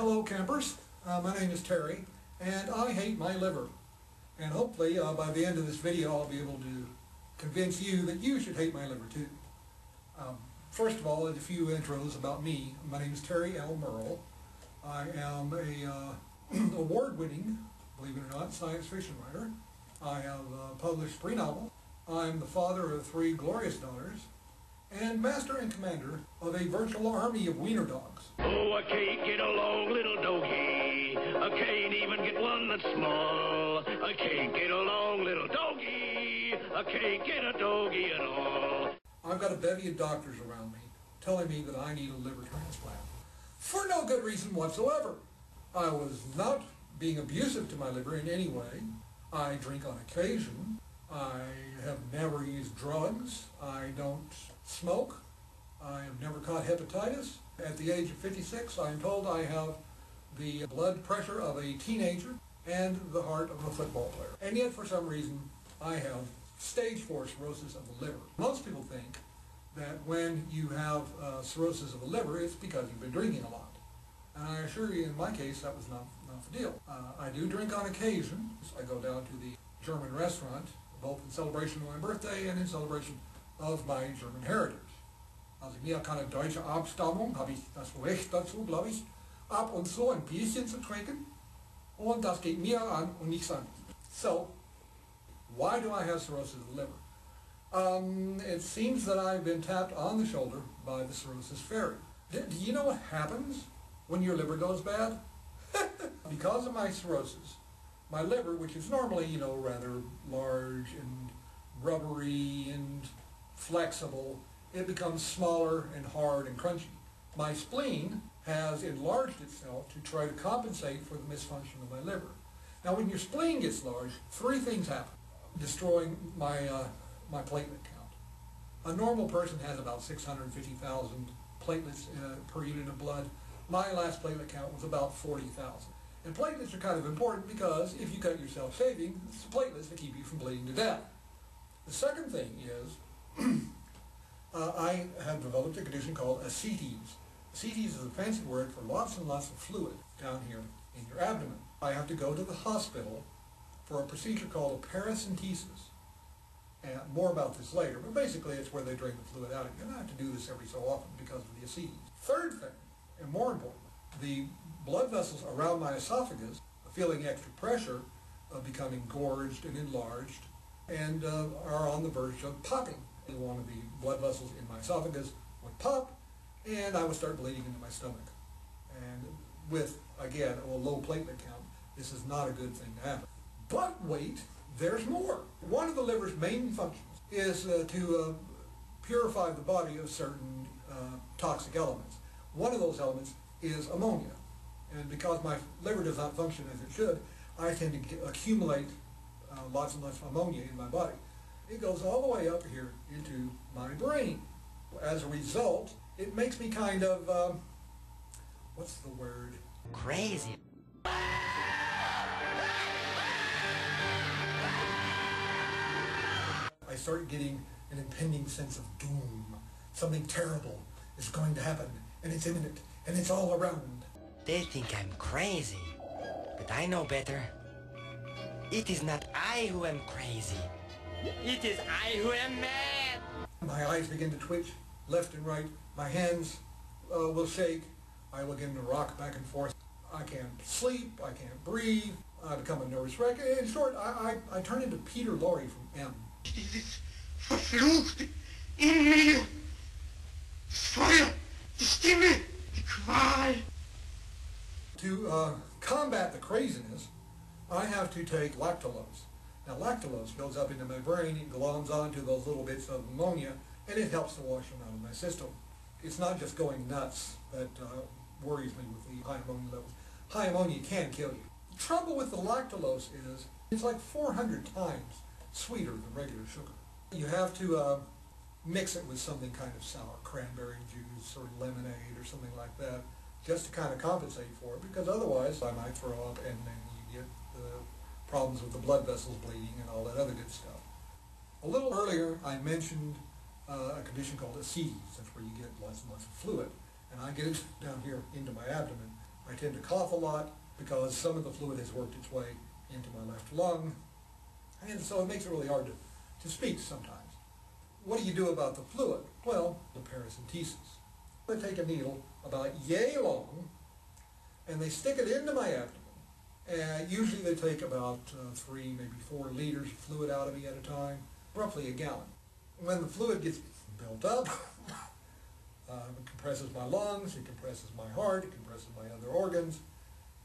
Hello campers, my name is Terry and I hate my liver, and hopefully by the end of this video I'll be able to convince you that you should hate my liver too. First of all, a few intros about me. My name is Terry L. Merle. I am a award-winning, believe it or not, science fiction writer. I have published 3 novels. I'm the father of 3 glorious daughters and master and commander of a virtual army of wiener dogs. Oh, I can't get along, little doggy. I can't even get one that's small. I can't get along, little doggy. I can't get a doggy at all. I've got a bevy of doctors around me telling me that I need a liver transplant for no good reason whatsoever. I was not being abusive to my liver in any way. I drink on occasion. I have never used drugs. I don't smoke. I have never caught hepatitis. At the age of 56, I'm told I have the blood pressure of a teenager and the heart of a football player. And yet, for some reason, I have stage 4 cirrhosis of the liver. Most people think that when you have cirrhosis of the liver, it's because you've been drinking a lot. And I assure you, in my case, that was not the deal. I do drink on occasion. I go down to the German restaurant, both in celebration of my birthday and in celebration of my German heritage. Also mir keine deutsche Abstammung, habe ich das Recht dazu, glaube ich, ab und zu ein Bierchen zu trinken. Und das geht mir an und nichts an. So, why do I have cirrhosis of the liver? It seems that I've been tapped on the shoulder by the cirrhosis fairy. Do you know what happens when your liver goes bad? Because of my cirrhosis, my liver, which is normally, rather large and rubbery and flexible, it becomes smaller and hard and crunchy. My spleen has enlarged itself to try to compensate for the misfunction of my liver. Now, when your spleen gets large, 3 things happen, destroying my platelet count. A normal person has about 650,000 platelets per unit of blood. My last platelet count was about 40,000. And platelets are kind of important because if you cut yourself shaving, it's the platelets that keep you from bleeding to death. The second thing is I have developed a condition called ascites. Ascites is a fancy word for lots and lots of fluid down here in your abdomen. I have to go to the hospital for a procedure called a paracentesis. And more about this later, but basically it's where they drain the fluid out of you. And I have to do this every so often because of the ascites. Third thing, and more important, the blood vessels around my esophagus are feeling extra pressure, becoming gorged and enlarged, and are on the verge of popping. One of the blood vessels in my esophagus would pop, and I would start bleeding into my stomach. And with, again, a low platelet count, this is not a good thing to happen. But wait, there's more. One of the liver's main functions is to purify the body of certain toxic elements. One of those elements is ammonia. And because my liver does not function as it should, I tend to accumulate lots and lots of ammonia in my body. It goes all the way up here into my brain. As a result, it makes me kind of, what's the word? Crazy. I start getting an impending sense of doom. Something terrible is going to happen, and it's imminent, and it's all around. They think I'm crazy, but I know better. It is not I who am crazy. It is I who am mad. My eyes begin to twitch left and right. My hands will shake. I will begin to rock back and forth. I can't sleep. I can't breathe. I become a nervous wreck. In short, I turn into Peter Lorre from M. Dieses verfluchte in mir, das Feuer, die Stimme, die Qual. To combat the craziness, I have to take lactulose. Now, lactulose goes up into my brain, it gloms onto those little bits of ammonia, and it helps to wash them out of my system. It's not just going nuts that worries me with the high ammonia levels. High ammonia can kill you. The trouble with the lactulose is it's like 400 times sweeter than regular sugar. You have to mix it with something kind of sour, cranberry juice or lemonade or something like that, just to kind of compensate for it, because otherwise I might throw up and then you get problems with the blood vessels bleeding and all that other good stuff. A little earlier I mentioned a condition called ascites. That's where you get lots and lots of fluid. And I get it down here into my abdomen. I tend to cough a lot because some of the fluid has worked its way into my left lung, and so it makes it really hard to speak sometimes. What do you do about the fluid? Well, the paracentesis. They take a needle about yay long, and they stick it into my abdomen. And usually they take about 3, maybe 4 liters of fluid out of me at a time, roughly a gallon. When the fluid gets built up, it compresses my lungs, it compresses my heart, it compresses my other organs.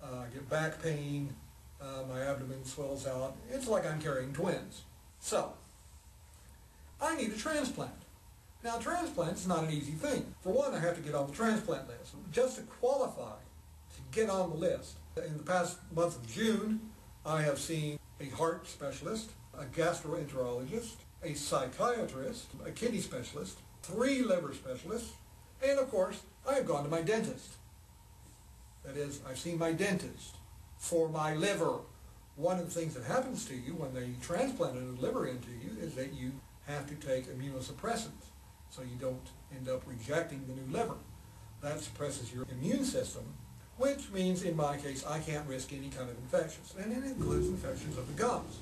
I get back pain, my abdomen swells out. It's like I'm carrying twins. So, I need a transplant. Now, a transplant is not an easy thing. For one, I have to get on the transplant list. Just to qualify to get on the list, in the past month of June, I have seen a heart specialist, a gastroenterologist, a psychiatrist, a kidney specialist, 3 liver specialists, and of course, I have gone to my dentist. That is, I've seen my dentist for my liver. One of the things that happens to you when they transplant a liver into you is that you have to take immunosuppressants so you don't end up rejecting the new liver. That suppresses your immune system, which means in my case I can't risk any kind of infections, and it includes infections of the gums.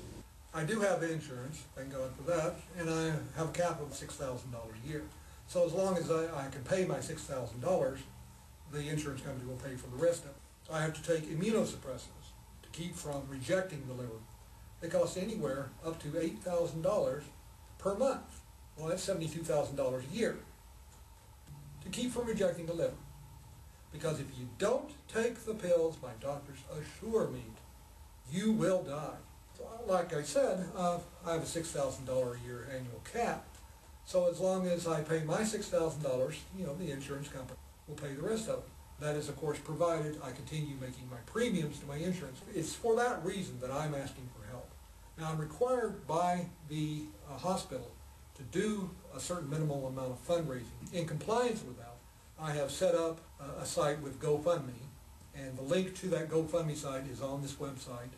I do have insurance, thank God for that, and I have a capital of $6,000 a year. So as long as I can pay my $6,000, the insurance company will pay for the rest of it. I have to take immunosuppressants to keep from rejecting the liver. They cost anywhere up to $8,000 per month. Well, that's $72,000 a year to keep from rejecting the liver. Because if you don't take the pills, my doctors assure me, you will die. So, like I said, I have a $6,000 a year annual cap. So as long as I pay my $6,000, the insurance company will pay the rest of it. That is, of course, provided I continue making my premiums to my insurance. It's for that reason that I'm asking for help. Now, I'm required by the hospital to do a certain minimal amount of fundraising. In compliance with that, I have set up a site with GoFundMe, and the link to that GoFundMe site is on this website,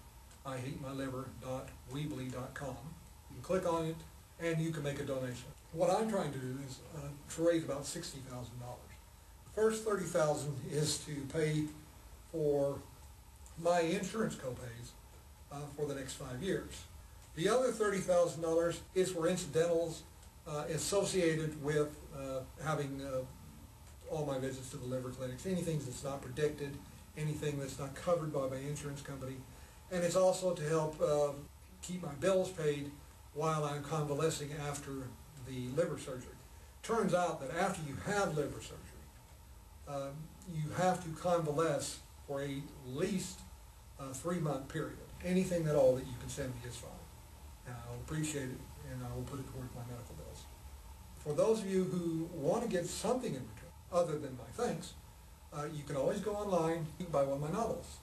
IHateMyLiver.weebly.com. You can click on it, and you can make a donation. What I'm trying to do is to raise about $60,000. The first $30,000 is to pay for my insurance copays for the next 5 years. The other $30,000 is for incidentals associated with having all my visits to the liver clinics, anything that's not predicted, anything that's not covered by my insurance company, and it's also to help keep my bills paid while I'm convalescing after the liver surgery. Turns out that after you have liver surgery, you have to convalesce for at least a 3-month period. Anything at all that you can send me is fine. And I'll appreciate it, and I will put it towards my medical bills. For those of you who want to get something in return, other than my thanks, you can always go online and buy one of my novels.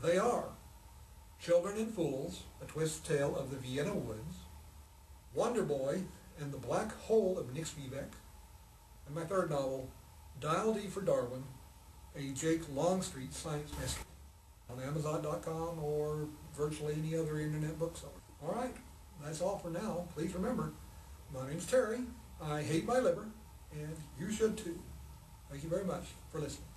They are Children and Fools, A Twist Tale of the Vienna Woods, Wonder Boy and the Black Hole of Nix Vivek, and my third novel, Dial D for Darwin, a Jake Longstreet science mystery, on Amazon.com or virtually any other internet bookseller. All right, that's all for now. Please remember, my name's Terry. I hate my liver, and you should too. Thank you very much for listening.